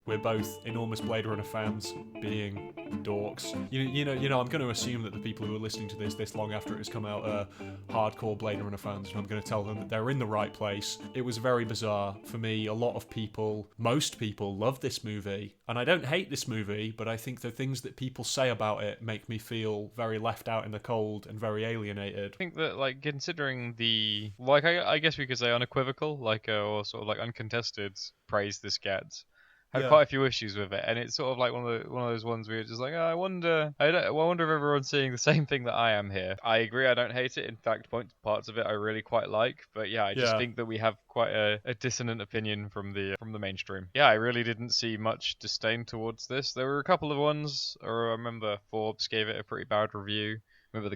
we're both enormous Blade Runner fans, being dorks. You know, I'm going to assume that the people who are listening to this long after it has come out are hardcore Blade Runner fans, and I'm going to tell them that they're in the right place. It was very bizarre for me. A lot of people, most people, love this movie, and I don't hate this movie, but I think the things that people say about it make me feel very left out in the cold and very alienated. I think that, like, considering the, like, I guess we could say unequivocal, like, or sort of like uncontested praise this gets, had quite a few issues with it, and it's sort of like one of those ones where you're just like, oh, I wonder if everyone's seeing the same thing that I am here. I agree, I don't hate it. In fact, parts of it I really quite like, but yeah, I just think that we have quite a dissonant opinion from the mainstream. Yeah, I really didn't see much disdain towards this. There were a couple of ones, or I remember Forbes gave it a pretty bad review. Remember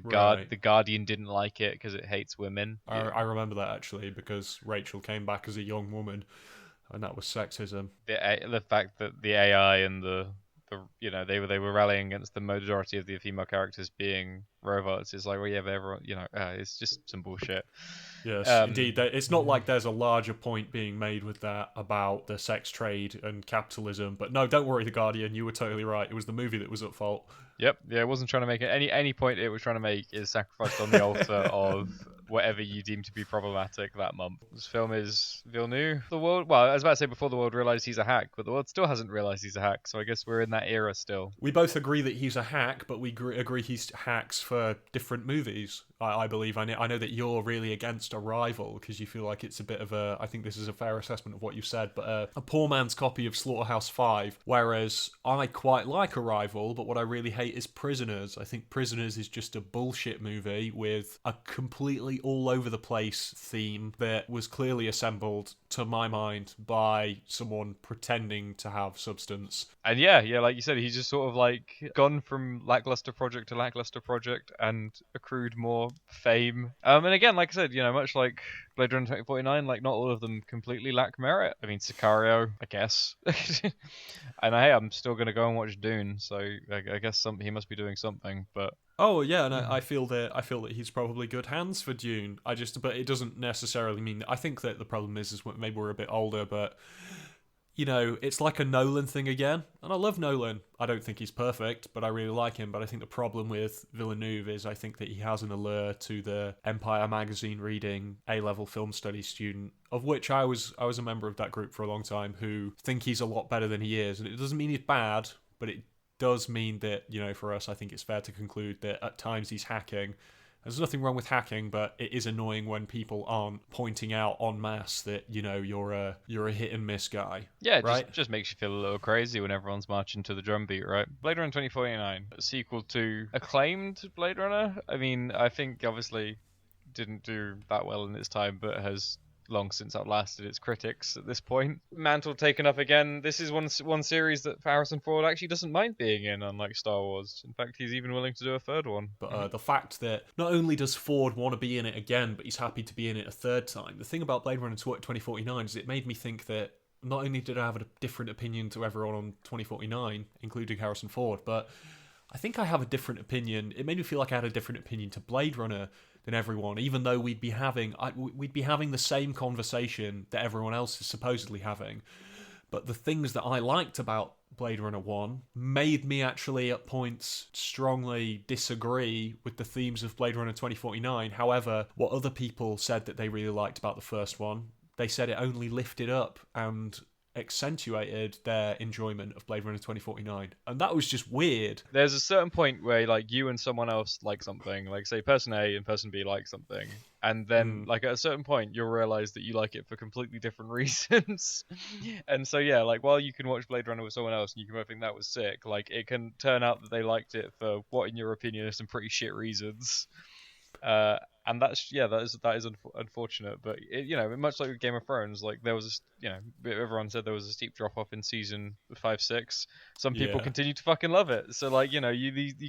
the Guardian didn't like it because it hates women. I remember that actually, because Rachel came back as a young woman, and that was sexism. The fact that the AI and the they were rallying against the majority of the female characters being robots is like, well, yeah, but everyone, it's just some bullshit. Yes, indeed. It's not like there's a larger point being made with that about the sex trade and capitalism. But no, don't worry, The Guardian, you were totally right. It was the movie that was at fault. Yep, yeah, it wasn't trying to make it. Any point it was trying to make is sacrificed on the altar of whatever you deem to be problematic that month. This film is Villeneuve. The world, well, I was about to say before the world realised he's a hack, but the world still hasn't realised he's a hack, so I guess we're in that era still. We both agree that he's a hack, but we agree he's hacks for different movies, I believe. I know that you're really against Arrival, because you feel like it's a bit of a, I think this is a fair assessment of what you've said, but a poor man's copy of Slaughterhouse 5, whereas I quite like Arrival, but what I really hate is Prisoners. I think Prisoners is just a bullshit movie with a completely all over the place theme that was clearly assembled, to my mind, by someone pretending to have substance. And yeah, like you said, he's just sort of like gone from lackluster project to lackluster project and accrued more fame. And again, like I said, much like Blade Runner 2049, like not all of them completely lack merit. I mean, Sicario, I guess. And hey, I'm still gonna go and watch Dune, so I guess he must be doing something. But oh yeah, and I feel that he's probably good hands for Dune. But it doesn't necessarily mean. I think that the problem is maybe we're a bit older, but it's like a Nolan thing again. And I love Nolan. I don't think he's perfect, but I really like him. But I think the problem with Villeneuve is I think that he has an allure to the Empire magazine reading A-level film studies student, of which I was a member of that group for a long time, who think he's a lot better than he is. And it doesn't mean he's bad, but it does mean that, for us, I think it's fair to conclude that at times he's hacking. There's nothing wrong with hacking, but it is annoying when people aren't pointing out en masse that, you're a hit and miss guy. Yeah, right? Just makes you feel a little crazy when everyone's marching to the drum beat, right? Blade Runner 2049, a sequel to acclaimed Blade Runner. I mean, I think obviously didn't do that well in its time, but has long since outlasted its critics at this point. Mantle taken up again. This is one series that Harrison Ford actually doesn't mind being in, unlike Star Wars. In fact, he's even willing to do a third one. But the fact that not only does Ford want to be in it again, but he's happy to be in it a third time. The thing about Blade Runner 2049 is it made me think that not only did I have a different opinion to everyone on 2049, including Harrison Ford, but I think I have a different opinion. It made me feel like I had a different opinion to Blade Runner than everyone, even though we'd be having the same conversation that everyone else is supposedly having. But the things that I liked about Blade Runner 1 made me actually at points strongly disagree with the themes of Blade Runner 2049. However, what other people said that they really liked about the first one, they said it only lifted up and accentuated their enjoyment of Blade Runner 2049, and that was just weird. There's a certain point where like you and someone else like something, like say person A and person B like something, and then like at a certain point you'll realize that you like it for completely different reasons. And so yeah, like while you can watch Blade Runner with someone else and you can both think that was sick, like it can turn out that they liked it for what in your opinion are some pretty shit reasons. And that is unfortunate, but much like with Game of Thrones, like there was everyone said there was a steep drop off in season 5-6. Some people continue to fucking love it, so like you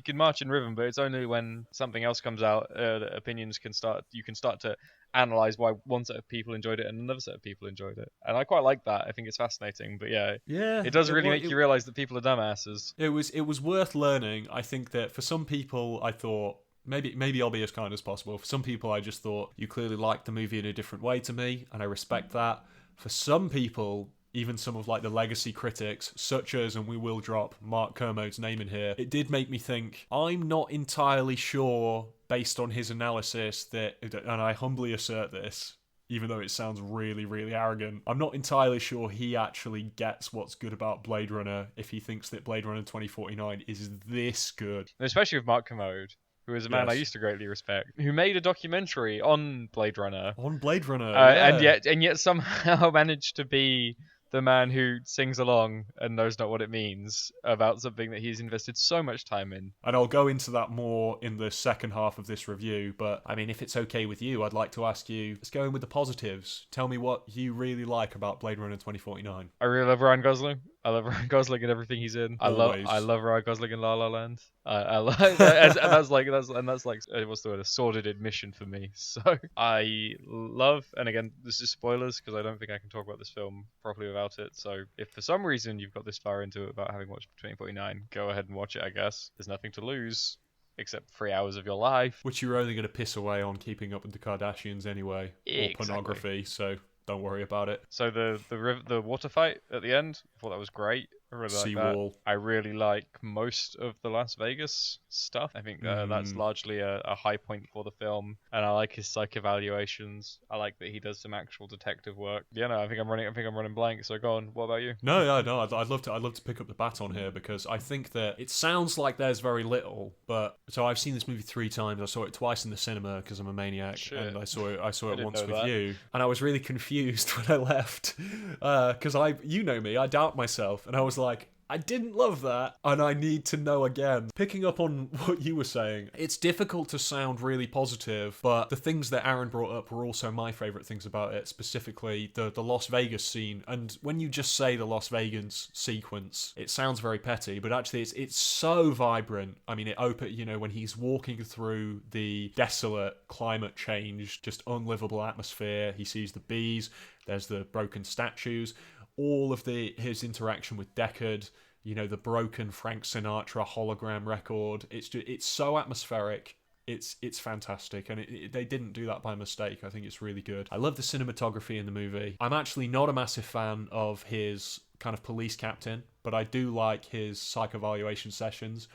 can march in rhythm, but it's only when something else comes out that you can start to analyze why one set of people enjoyed it and another set of people enjoyed it, and I quite like that. I think it's fascinating, but it does really make you realize that people are dumbasses. It was worth learning. I think that for some people, I thought, maybe I'll be as kind as possible. For some people, I just thought, you clearly liked the movie in a different way to me, and I respect that. For some people, even some of like the legacy critics, such as, and we will drop Mark Kermode's name in here, it did make me think, I'm not entirely sure, based on his analysis, that, and I humbly assert this, even though it sounds really, really arrogant, I'm not entirely sure he actually gets what's good about Blade Runner if he thinks that Blade Runner 2049 is this good. Especially with Mark Kermode, who is a man I Yes. used to greatly respect, who made a documentary on Blade Runner. On Blade Runner, yeah. And yet somehow managed to be the man who sings along and knows not what it means about something that he's invested so much time in. And I'll go into that more in the second half of this review, but I mean, if it's okay with you, I'd like to ask you, let's go in with the positives. Tell me what you really like about Blade Runner 2049. I really love Ryan Gosling. I love Ryan Gosling and everything he's in. Always. I love Ryan Gosling in La La Land. I like and that's like what's the word, a sordid admission for me. So I love, and again, this is spoilers because I don't think I can talk about this film properly without it. So if for some reason you've got this far into it without having watched 2049, go ahead and watch it. I guess there's nothing to lose except 3 hours of your life, which you're only going to piss away on keeping up with the Kardashians anyway, or pornography. So don't worry about it. So the water fight at the end, I thought that was great. I really like Seawall. that. I really like most of the Las Vegas stuff. I think that's largely a high point for the film, and I like his psych evaluations. I like that he does some actual detective work. Yeah, no, I think I'm running blank. So go on. What about you? No. I'd love to pick up the baton here because I think that it sounds like there's very little, but so I've seen this movie 3 times. I saw it twice in the cinema because I'm a maniac, and I saw it once with you, and I was really confused when I left because you know me, I doubt myself, and I was like, I didn't love that, and I need to know again. Picking up on what you were saying, it's difficult to sound really positive, but the things that Aaron brought up were also my favourite things about it, specifically the Las Vegas scene. And when you just say the Las Vegas sequence, it sounds very petty, but actually it's so vibrant. I mean, when he's walking through the desolate climate change, just unlivable atmosphere, he sees the bees, there's the broken statues, all of his interaction with Deckard, the broken Frank Sinatra hologram record. It's so atmospheric. It's fantastic, and they didn't do that by mistake. I think it's really good. I love the cinematography in the movie. I'm actually not a massive fan of his kind of police captain, but I do like his psych evaluation sessions.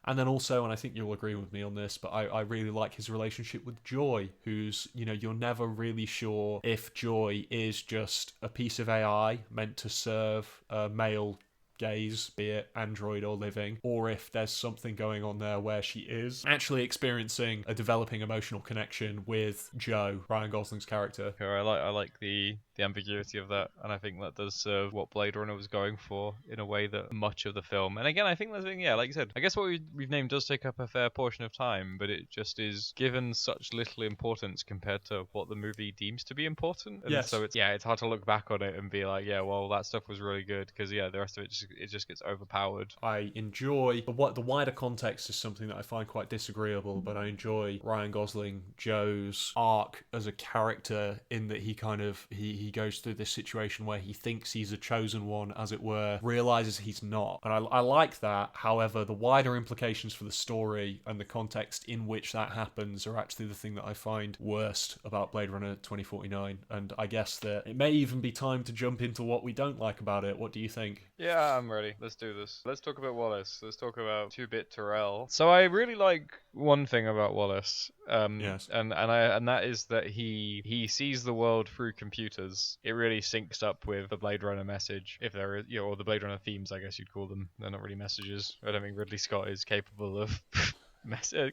And then also, and I think you'll agree with me on this, but I really like his relationship with Joy, who's, you're never really sure if Joy is just a piece of AI meant to serve a male gaze, be it android or living, or if there's something going on there where she is actually experiencing a developing emotional connection with Joe, Ryan Gosling's character. I like the ambiguity of that, and I think that does serve what Blade Runner was going for in a way that much of the film. And again, I think like you said, I guess what we've named does take up a fair portion of time, but it just is given such little importance compared to what the movie deems to be important. And yes. So it's hard to look back on it and be like, yeah, well, that stuff was really good, because the rest of it just gets overpowered. I enjoy the wider context is something that I find quite disagreeable, but I enjoy Ryan Gosling, Joe's arc as a character, in that he kind of he goes through this situation where he thinks he's a chosen one, as it were, realizes he's not, and I like that. However, the wider implications for the story and the context in which that happens are actually the thing that I find worst about Blade Runner 2049, and I guess that it may even be time to jump into what we don't like about it. What do you think? Yeah, I'm ready. Let's do this. Let's talk about Wallace. Let's talk about 2-bit Terrell. So I really like one thing about Wallace. Yes. And that is that he sees the world through computers. It really syncs up with the Blade Runner message, if there is, or the Blade Runner themes, I guess you'd call them. They're not really messages. I don't think Ridley Scott is capable of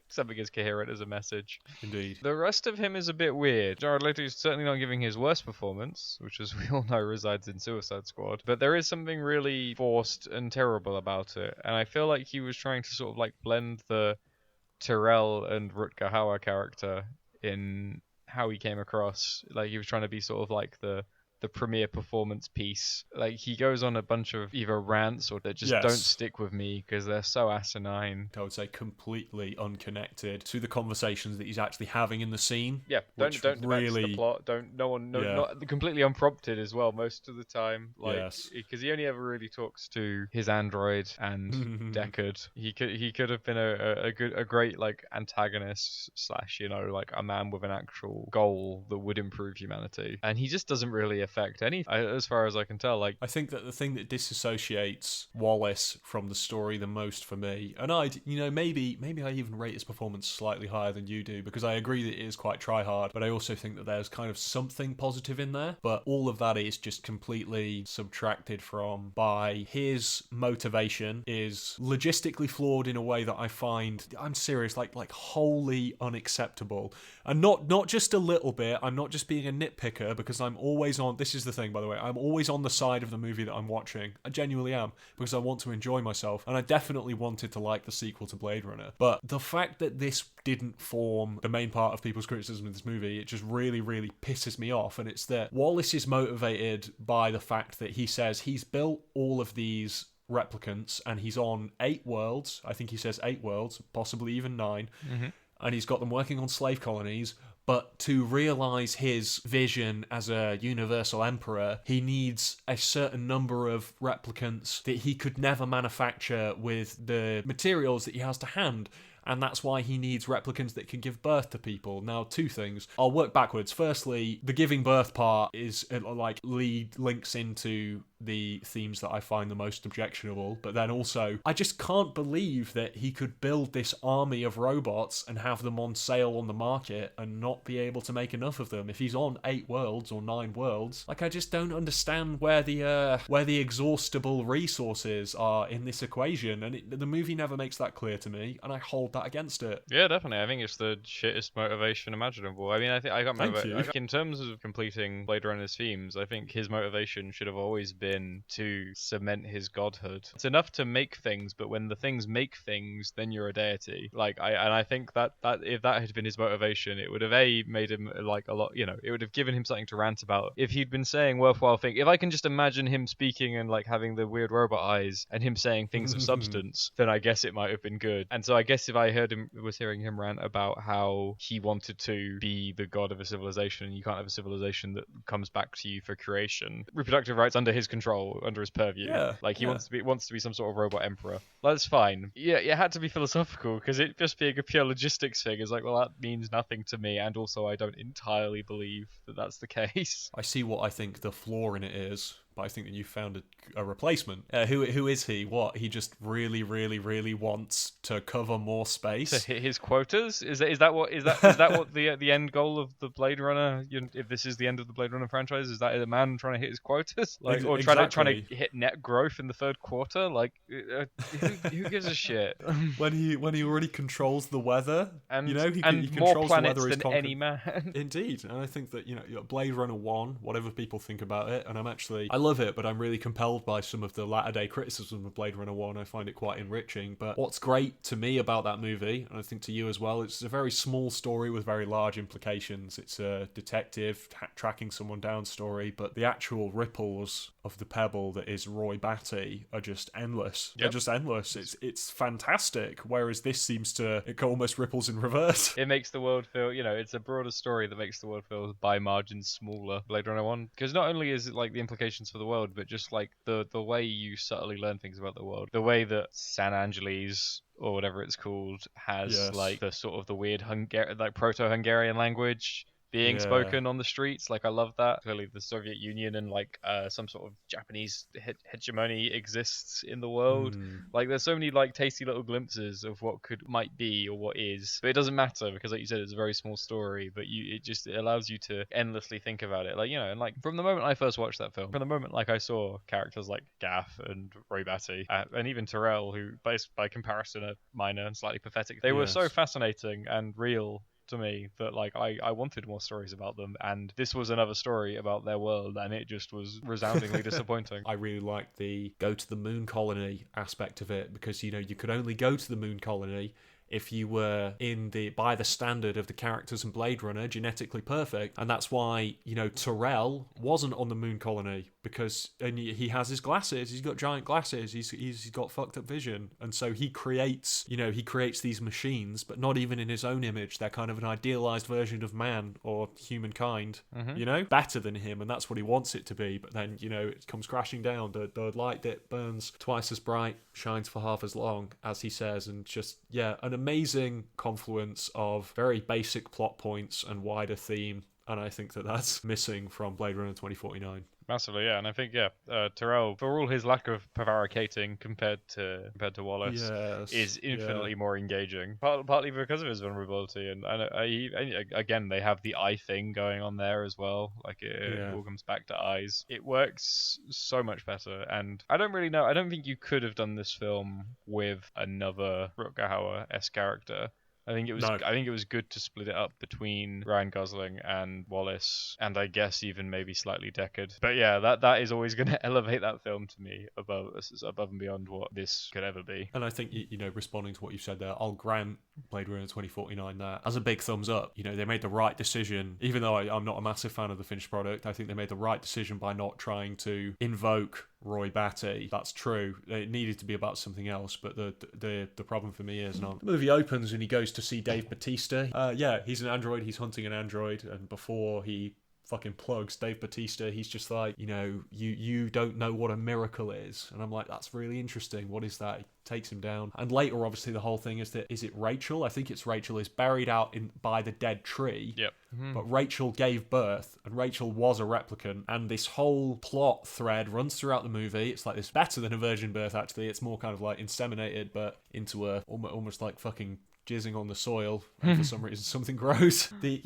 something as coherent as a message. Indeed. The rest of him is a bit weird. Jared Leto is certainly not giving his worst performance, which, as we all know, resides in Suicide Squad. But there is something really forced and terrible about it. And I feel like he was trying to sort of like blend the Tyrell and Rutger Hauer character in how he came across. Like, he was trying to be sort of like the premier performance piece. Like, he goes on a bunch of either rants or that just don't stick with me because they're so asinine. I would say completely unconnected to the conversations that he's actually having in the scene. Yeah, don't really the plot. Not completely unprompted as well most of the time. Like, because he only ever really talks to his android and Deckard. He could have been a great like antagonist / like a man with an actual goal that would improve humanity, and he just doesn't really affect as far as I can tell. Like, I think that the thing that disassociates Wallace from the story the most for me, and maybe I even rate his performance slightly higher than you do, because I agree that it is quite try-hard, but I also think that there's kind of something positive in there, but all of that is just completely subtracted from by his motivation is logistically flawed in a way that I find, I'm serious, like wholly unacceptable. And not just a little bit, I'm not just being a nitpicker, because I'm always on, this is the thing, by the way, I'm always on the side of the movie that I'm watching. I genuinely am, because I want to enjoy myself, and I definitely wanted to like the sequel to Blade Runner. But the fact that this didn't form the main part of people's criticism of this movie, it just really, really pisses me off. And it's that Wallace is motivated by the fact that he says he's built all of these replicants and he's on 8 worlds. I think he says 8 worlds, possibly even 9. Mm-hmm. And he's got them working on slave colonies. But to realise his vision as a universal emperor, he needs a certain number of replicants that he could never manufacture with the materials that he has to hand. And that's why he needs replicants that can give birth to people. Now, 2 things. I'll work backwards. Firstly, the giving birth part is links into the themes that I find the most objectionable. But then also, I just can't believe that he could build this army of robots and have them on sale on the market and not be able to make enough of them. If he's on 8 worlds or 9 worlds, I just don't understand where the exhaustible resources are in this equation. And the movie never makes that clear to me, and I hold that against it. Yeah, definitely. I think it's the shittest motivation imaginable. I mean, I think I can't remember. Thank you. In terms of completing Blade Runner's themes, I think his motivation should have always been to cement his godhood. It's enough to make things, but when the things make things, then you're a deity. I think that if that had been his motivation, it would have made him like a lot. It would have given him something to rant about. If he'd been saying worthwhile things, if I can just imagine him speaking and like having the weird robot eyes and him saying things of substance, then I guess it might have been good. And so I guess if I was hearing him rant about how he wanted to be the god of a civilization, and you can't have a civilization that comes back to you for creation. Reproductive rights under his control, under his purview. Yeah, he wants to be some sort of robot emperor. That's fine. Yeah, it had to be philosophical, because it just being a pure logistics thing is like, well, that means nothing to me, and also I don't entirely believe that that's the case. I see what I think the flaw in it is, but I think that you found a replacement. Who is he? What? He just really, really, really wants to cover more space. To hit his quotas? Is that what the end goal of the Blade Runner? If this is the end of the Blade Runner franchise, is that a man trying to hit his quotas? Or trying to hit net growth in the 3rd quarter? Like, who gives a shit? when he already controls the weather, and he more controls planets the weather than any man. Indeed, and I think that Blade Runner 1, whatever people think about it, and I love it, but I'm really compelled by some of the latter-day criticism of Blade Runner 1. I find it quite enriching. But what's great to me about that movie, and I think to you as well, it's a very small story with very large implications. It's a detective tracking someone down story, but the actual ripples of the pebble that is Roy Batty are just endless. Yep. They're just endless. It's fantastic, whereas this it almost ripples in reverse. It makes the world feel, it's a broader story that makes the world feel by margins smaller, Blade Runner 1. Because not only is it like the implications for the world, but just like the way you subtly learn things about the world. The way that San Angeles, or whatever it's called, has like the sort of the weird proto-Hungarian language being spoken on the streets. Like, I love that. Clearly the Soviet Union and like some sort of Japanese hegemony exists in the world. Like, there's so many like tasty little glimpses of what might be or what is, but it doesn't matter, because like you said, it's a very small story, but it allows you to endlessly think about it. Like, and like from the moment I first watched that film, from the moment like I saw characters like Gaff and Roy Batty and even Terrell, who by comparison are minor and slightly pathetic, they were so fascinating and real to me that like I wanted more stories about them, and this was another story about their world, and it just was resoundingly disappointing. I really liked the go to the moon colony aspect of it, because you could only go to the moon colony if you were by the standard of the characters in Blade Runner, genetically perfect. And that's why, Terrell wasn't on the moon colony, because he has his glasses. He's got giant glasses. He's got fucked up vision. And so he creates these machines, but not even in his own image. They're kind of an idealized version of man or humankind, better than him. And that's what he wants it to be. But then, it comes crashing down. The light that burns twice as bright shines for half as long, as he says. And just, an amazing confluence of very basic plot points and wider theme And I think that that's missing from Blade Runner 2049. Massively, yeah, and I think Terrell, for all his lack of prevaricating compared to Wallace, Yes. is infinitely Yeah. more engaging. Partly because of his vulnerability, and again they have the eye thing going on there as well. Like it Yeah. all comes back to eyes. It works so much better, and I don't really know. I don't think you could have done this film with another Rutger Hauer-esque character. No. I think it was good to split it up between Ryan Gosling and Wallace, and I guess even maybe slightly Deckard. But yeah, that is always going to elevate that film to me above and beyond what this could ever be. And I think, responding to what you said there, I'll grant Blade Runner 2049 that as a big thumbs up. They made the right decision. Even though I'm not a massive fan of the finished product, I think they made the right decision by not trying to invoke Roy Batty. That's true. It needed to be about something else, but the problem for me is not. The movie opens and he goes to see Dave Bautista. He's an android. He's hunting an android, and before he fucking plugs Dave Bautista, he's just like, you don't know what a miracle is. And I'm like, that's really interesting. What is that? He takes him down. And later, obviously, the whole thing is that, is it Rachel? I think it's Rachel is buried out by the dead tree. Yep. Mm-hmm. But Rachel gave birth, and Rachel was a replicant, and this whole plot thread runs throughout the movie. It's like this better than a virgin birth, actually. It's more kind of like inseminated, but into a almost like fucking jizzing on the soil, and for some reason something grows. The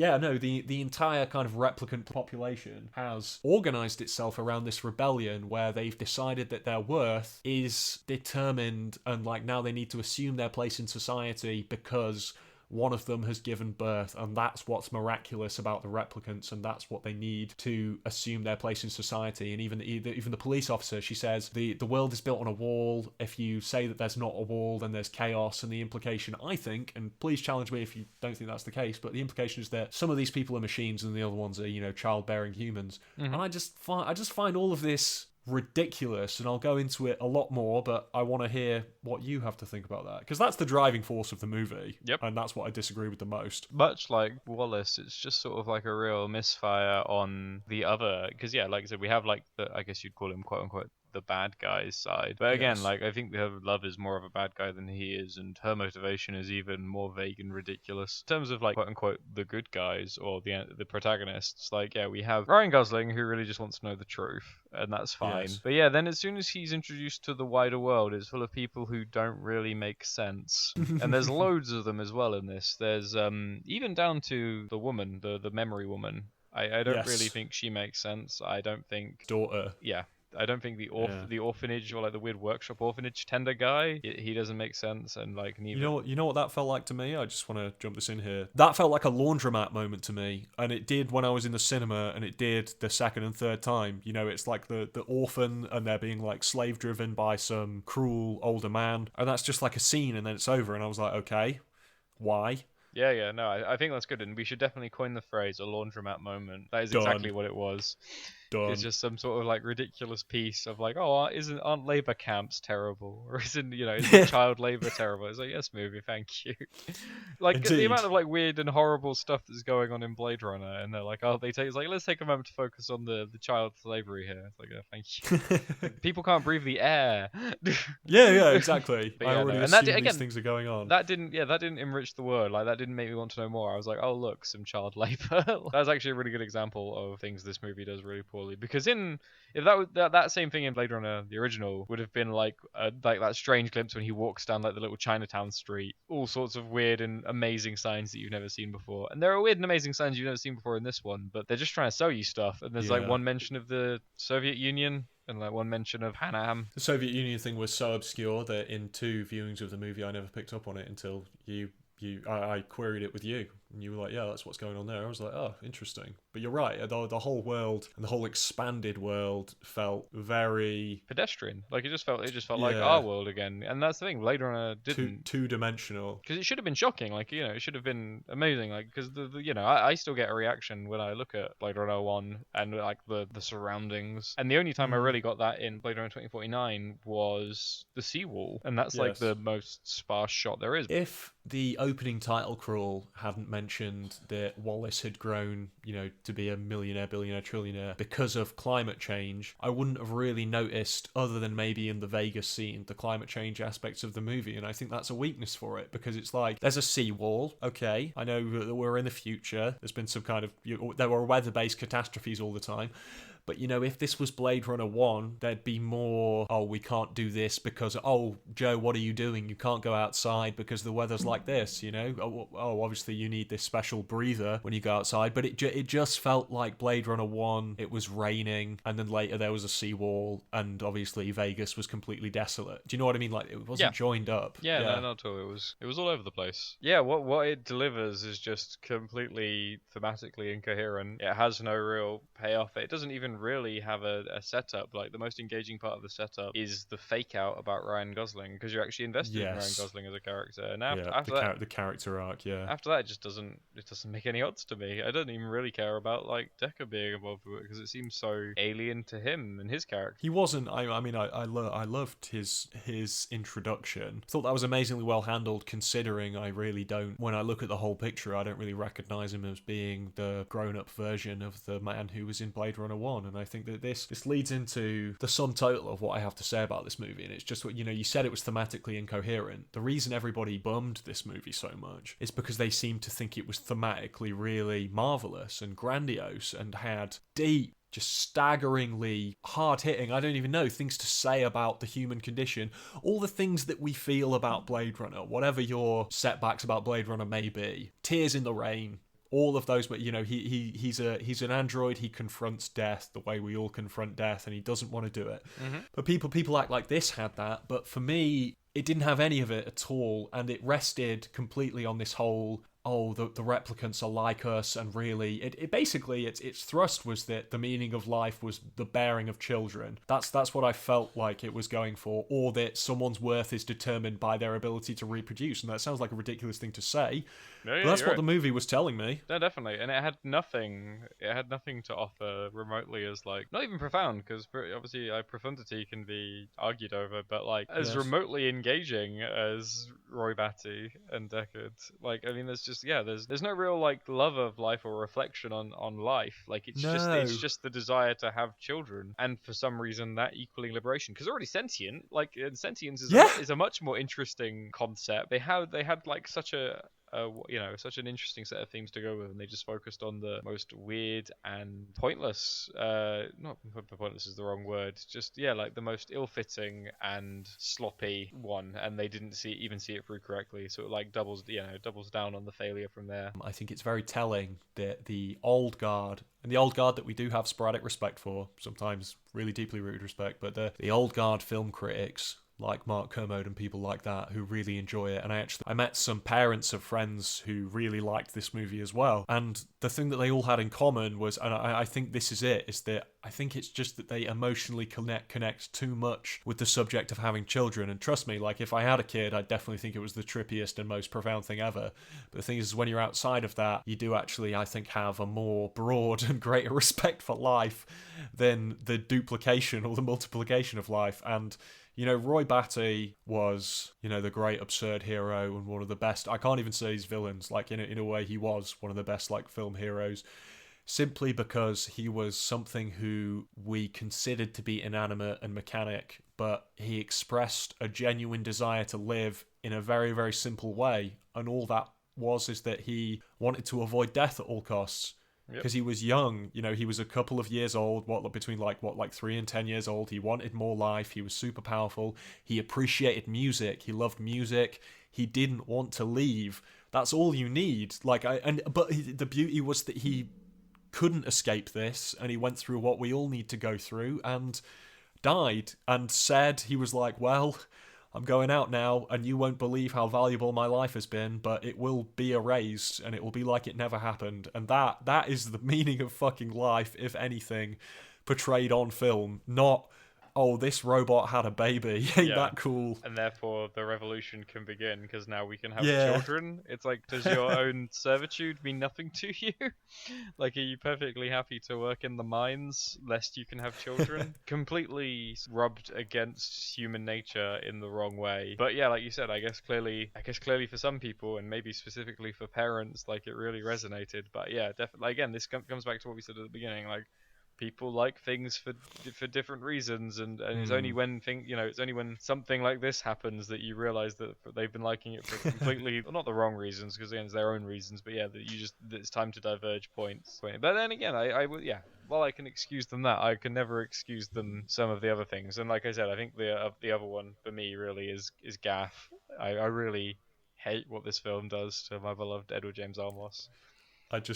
entire kind of replicant population has organized itself around this rebellion where they've decided that their worth is determined, and like now they need to assume their place in society because one of them has given birth, and that's what's miraculous about the replicants, and that's what they need to assume their place in society. And even the police officer, she says, the world is built on a wall. If you say that there's not a wall, then there's chaos. And the implication, I think, and please challenge me if you don't think that's the case, but the implication is that some of these people are machines and the other ones are, childbearing humans. Mm-hmm. And I just find all of this ridiculous, and I'll go into it a lot more, but I want to hear what you have to think about that, because that's the driving force of the movie. Yep. And that's what I disagree with the most. Much like Wallace, it's just sort of like a real misfire on the other, because like I said, we have like I guess you'd call him quote unquote the bad guy's side, but again, Yes. like I think her love is more of a bad guy than he is, and her motivation is even more vague and ridiculous in terms of like quote unquote the good guys or the protagonists. Like we have Ryan Gosling, who really just wants to know the truth, and that's fine. Yes. But then as soon as he's introduced to the wider world, it's full of people who don't really make sense, and there's loads of them as well in this. There's even down to the woman, the memory woman. I don't really think she makes sense. I don't think daughter. Yeah. I don't think the orphanage or like the weird workshop orphanage tender guy, he doesn't make sense, and like neither. You know what that felt like to me? I just want to jump this in here. That felt like a laundromat moment to me, and it did when I was in the cinema, and it did the second and third time. It's like the orphan, and they're being like slave driven by some cruel older man, and that's just like a scene, and then it's over, and I was like, okay, why? Yeah, no, I think that's good, and we should definitely coin the phrase a laundromat moment. That is Done. exactly what it was. Done. It's just some sort of like ridiculous piece of like, aren't labor camps terrible, or isn't child labor terrible? It's like, yes, movie, thank you. Like Indeed. The amount of like weird and horrible stuff that's going on in Blade Runner, and they're like, let's take a moment to focus on the child slavery here. It's like, thank you. Like, people can't breathe the air. yeah, exactly. But I already assume these things are going on. That didn't enrich the word. Like that didn't make me want to know more. I was like, oh look, some child labor. That's actually a really good example of things this movie does really poorly. Because if that same thing in Blade Runner, the original, would have been like that strange glimpse when he walks down like the little Chinatown street, all sorts of weird and amazing signs that you've never seen before. And there are weird and amazing signs you've never seen before in this one, but they're just trying to sell you stuff. And there's like one mention of the Soviet Union, and like one mention of Hanam. The Soviet Union thing was so obscure that in 2 viewings of the movie, I never picked up on it until I queried it with you, and you were like, yeah, that's what's going on there. I was like, oh, interesting. But you're right, the whole world and the whole expanded world felt very pedestrian. Like it just felt like our world again. And that's the thing, Blade Runner didn't two-dimensional. Because it should have been shocking, like it should have been amazing, like because I still get a reaction when I look at Blade Runner 1 and like the surroundings. And the only time I really got that in Blade Runner 2049 was the seawall, and that's like the most sparse shot there is. If the opening title crawl hadn't mentioned that Wallace had grown, to be a millionaire, billionaire, trillionaire because of climate change, I wouldn't have really noticed, other than maybe in the Vegas scene, the climate change aspects of the movie. And I think that's a weakness for it, because it's like, there's a seawall, okay, I know that we're in the future, there's been some kind of, there were weather-based catastrophes all the time. But, if this was Blade Runner 1, there'd be more, oh, we can't do this because, oh, Joe, what are you doing? You can't go outside because the weather's like this, Oh, obviously you need this special breather when you go outside. But it just felt like Blade Runner 1, it was raining, and then later there was a seawall, and obviously Vegas was completely desolate. Do you know what I mean? Like, it wasn't joined up. Yeah, no, not at all. It was all over the place. Yeah, what it delivers is just completely thematically incoherent. It has no real payoff. It doesn't even really have a setup. Like, the most engaging part of the setup is the fake out about Ryan Gosling, because you're actually invested in Ryan Gosling as a character. And after that, the character arc, after that, it doesn't make any odds to me. I don't even really care about like Decker being involved with it, because it seems so alien to him and his character. He wasn't. I loved his introduction. Thought that was amazingly well handled, considering I really don't. When I look at the whole picture, I don't really recognize him as being the grown-up version of the man who was in Blade Runner 1. And I think that this leads into the sum total of what I have to say about this movie. And it's just what, you said it was thematically incoherent. The reason everybody bummed this movie so much is because they seemed to think it was thematically really marvelous and grandiose and had deep, just staggeringly hard-hitting, I don't even know, things to say about the human condition. All the things that we feel about Blade Runner, whatever your setbacks about Blade Runner may be. Tears in the Rain, all of those, but he's an android. He confronts death the way we all confront death, and he doesn't want to do it. Mm-hmm. But people act like this had that. But for me, it didn't have any of it at all, and it rested completely on this whole, oh, the replicants are like us, and really, it basically, its thrust was that the meaning of life was the bearing of children. That's what I felt like it was going for, or that someone's worth is determined by their ability to reproduce, and that sounds like a ridiculous thing to say, but that's what the movie was telling me. No, definitely, and it had nothing to offer remotely as, like, not even profound, because obviously profundity can be argued over, but like as remotely engaging as Roy Batty and Deckard. Like, I mean, there's no real like love of life or reflection on life. Like, it's just the desire to have children, and for some reason that equaling liberation, because they're already sentient. Like, and sentience is a much more interesting concept. They had like such such an interesting set of themes to go with, and they just focused on the most weird and pointless, not pointless is the wrong word, just like the most ill-fitting and sloppy one, and they didn't see it through correctly, so it like doubles down on the failure from there. I think it's very telling that the old guard, and the old guard that we do have sporadic respect for, sometimes really deeply rooted respect, but the old guard film critics like Mark Kermode and people like that who really enjoy it. And I met some parents of friends who really liked this movie as well. And the thing that they all had in common was, and I think this is it, is that I think it's just that they emotionally connect too much with the subject of having children. And trust me, like, if I had a kid, I'd definitely think it was the trippiest and most profound thing ever. But the thing is, when you're outside of that, you do actually, I think, have a more broad and greater respect for life than the duplication or the multiplication of life. And Roy Batty was, the great absurd hero and one of the best. I can't even say he's villains. Like, in a way, he was one of the best, like, film heroes, simply because he was something who we considered to be inanimate and mechanic, but he expressed a genuine desire to live in a very, very simple way. And all that is that he wanted to avoid death at all costs. Because he was young, he was a couple of years old, between 3 and 10 years old. He wanted more life. He was super powerful. He appreciated music. He loved music. He didn't want to leave. That's all you need. But the beauty was that he couldn't escape this, and he went through what we all need to go through, and died, and said, he was like, well, I'm going out now, and you won't believe how valuable my life has been, but it will be erased, and it will be like it never happened. And that is the meaning of fucking life, if anything, portrayed on film. Not, oh, this robot had a baby. Ain't that cool? And therefore the revolution can begin because now we can have Yeah. children. It's like, does your own servitude mean nothing to you? Like, are you perfectly happy to work in the mines lest you can have children? Completely rubbed against human nature in the wrong way. But yeah, like you said, I guess clearly for some people, and maybe specifically for parents, like, it really resonated. But yeah, definitely, again, this comes back to what we said at the beginning, like, people like things for different reasons, and it's only when it's only when something like this happens that you realize that they've been liking it for completely well, not the wrong reasons, because again, it's their own reasons, but yeah, that it's time to diverge points. But then again, I would, yeah, while I can excuse them that, I can never excuse them some of the other things. And like I said, I think the other one for me really is Gaff. I really hate what this film does to my beloved Edward James Olmos. I'd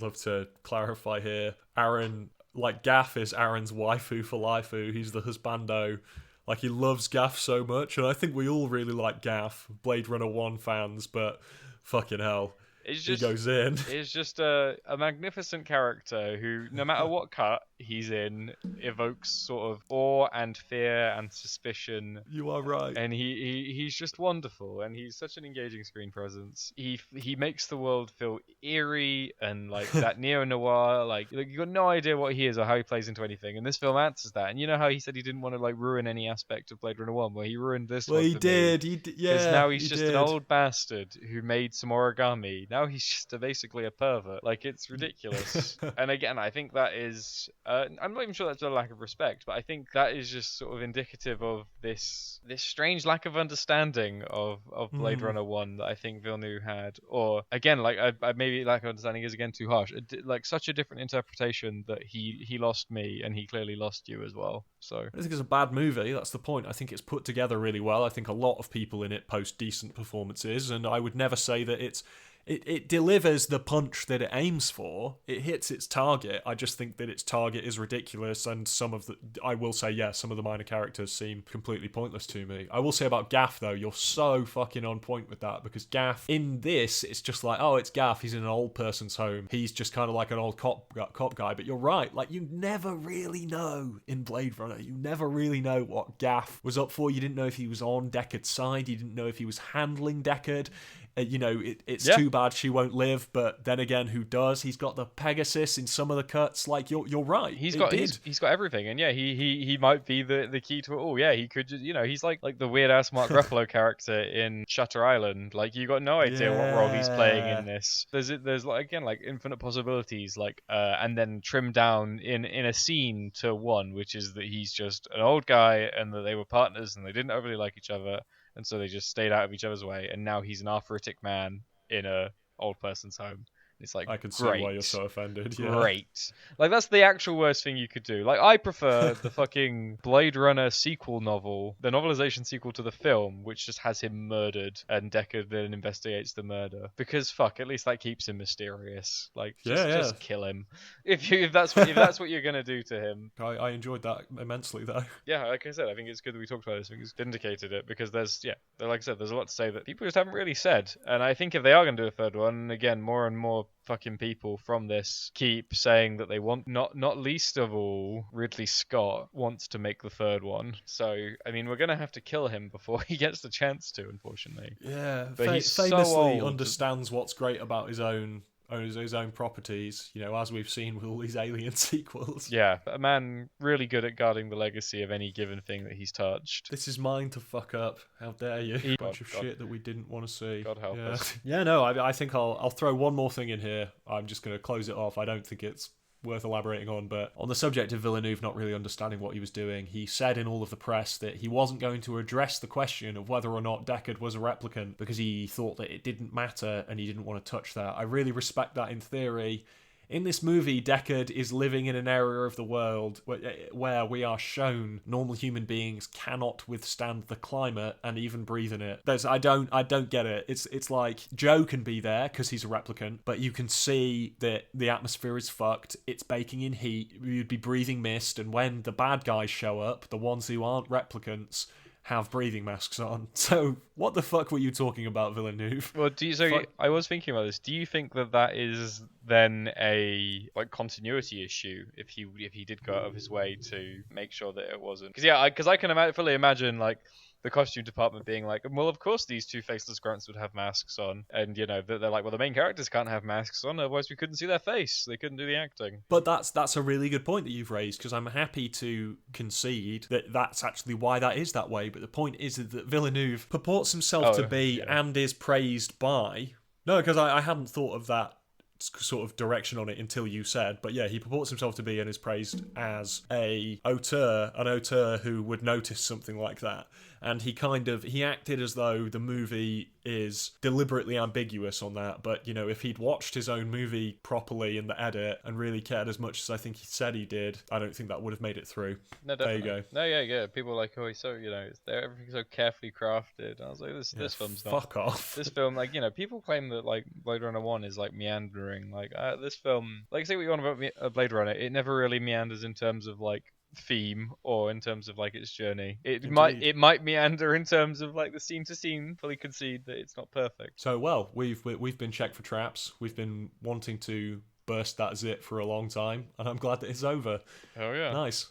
love to clarify here. Aaron, like, Gaff is Aaron's waifu for lifu. He's the husbando. Like, he loves Gaff so much, and I think we all really like Gaff, Blade Runner 1 fans, but fucking hell. He goes in. He's just a magnificent character who, no matter what cut he's in, evokes sort of awe and fear and suspicion. You are right. And he's just wonderful, and he's such an engaging screen presence. He makes the world feel eerie and like that neo-noir, like you got no idea what he is or how he plays into anything, and this film answers that. And you know how he said he didn't want to like ruin any aspect of Blade Runner 1? Well, he ruined this one. Well, he did, yeah. Because now he's just an old bastard who made some origami. Now he's just basically a pervert. Like, it's ridiculous. And again, I think that is I'm not even sure that's a lack of respect, but I think that is just sort of indicative of this strange lack of understanding of Blade Runner 1 that I think Villeneuve had. Or again, like, I maybe lack of understanding is again too harsh. Like, such a different interpretation that he lost me, and he clearly lost you as well. So I don't think it's a bad movie, that's the point. I think it's put together really well. I think a lot of people in it post decent performances, and I would never say that it delivers the punch that it aims for. It hits its target. I just think that its target is ridiculous, and some of the minor characters seem completely pointless to me. I will say about Gaff, though, you're so fucking on point with that, because Gaff, in this, it's just like, oh, it's Gaff, he's in an old person's home. He's just kind of like an old cop guy, but you're right, like, you never really know in Blade Runner. You never really know what Gaff was up for. You didn't know if he was on Deckard's side. You didn't know if he was handling Deckard. It's too bad she won't live, but then again, who does? He's got the Pegasus in some of the cuts. Like, you're right. He's got everything, and yeah, he might be the key to it all. Yeah, he could just, he's like the weird ass Mark Ruffalo character in Shutter Island. Like, you got no idea what role he's playing in this. There's like, again, like, infinite possibilities. Like, and then trimmed down in a scene to one, which is that he's just an old guy, and that they were partners, and they didn't overly like each other. And so they just stayed out of each other's way, and now he's an arthritic man in a old person's home. It's like, I can see why you're so offended. Yeah. Great. Like, that's the actual worst thing you could do. Like, I prefer the fucking Blade Runner sequel novel, the novelization sequel to the film, which just has him murdered, and Deckard then investigates the murder. Because fuck, at least that keeps him mysterious. Like, just kill him. If that's what you're gonna do to him. I enjoyed that immensely, though. Yeah, like I said, I think it's good that we talked about this. I think it's vindicated it, because like I said, there's a lot to say that people just haven't really said. And I think if they are gonna do a third one, again, more and more fucking people from this keep saying that they want, not least of all Ridley Scott wants to make the third one. So I mean, we're gonna have to kill him before he gets the chance to, unfortunately. Yeah, but he's famously understands what's great about his own properties, as we've seen with all these Alien sequels. Yeah, a man really good at guarding the legacy of any given thing that he's touched. This is mine to fuck up. How dare you? Bunch of shit that we didn't want to see. God help us. Yeah, no, I think I'll throw one more thing in here. I'm just going to close it off. I don't think it's worth elaborating on, but on the subject of Villeneuve not really understanding what he was doing, he said in all of the press that he wasn't going to address the question of whether or not Deckard was a replicant because he thought that it didn't matter and he didn't want to touch that. I really respect that in theory. In this movie, Deckard is living in an area of the world where we are shown normal human beings cannot withstand the climate and even breathe in it. I don't get it. It's like Joe can be there because he's a replicant, but you can see that the atmosphere is fucked. It's baking in heat. You'd be breathing mist, and when the bad guys show up, the ones who aren't replicants, have breathing masks on. So what the fuck were you talking about, Villeneuve? Well, I was thinking about this. Do you think that is then a like continuity issue if he did go out of his way to make sure that it wasn't? Because I can fully imagine like the costume department being like, well, of course these two faceless grunts would have masks on, and they're like, well, the main characters can't have masks on, otherwise we couldn't see their face, they couldn't do the acting. But that's a really good point that you've raised, because I'm happy to concede that that's actually why that is that way. But the point is that Villeneuve purports himself to be and is praised by. No, because I hadn't thought of that sort of direction on it until you said, but yeah, he purports himself to be and is praised as an auteur who would notice something like that, and he acted as though the movie is deliberately ambiguous on that. But if he'd watched his own movie properly in the edit and really cared as much as I think he said he did, I don't think that would have made it through. No, definitely. There you go. No, yeah. People are like, oh, he's so everything's so carefully crafted. I was like, this film's not. Fuck off. This film, like, people claim that like Blade Runner 1 is like meandering. Like this film, like, say what you want about Blade Runner, it never really meanders in terms of like theme or in terms of like its journey. It might meander in terms of like the scene to scene. Fully concede that it's not perfect. So well, we've been checked for traps. We've been wanting to burst that zit for a long time, and I'm glad that it's over. Oh yeah, nice.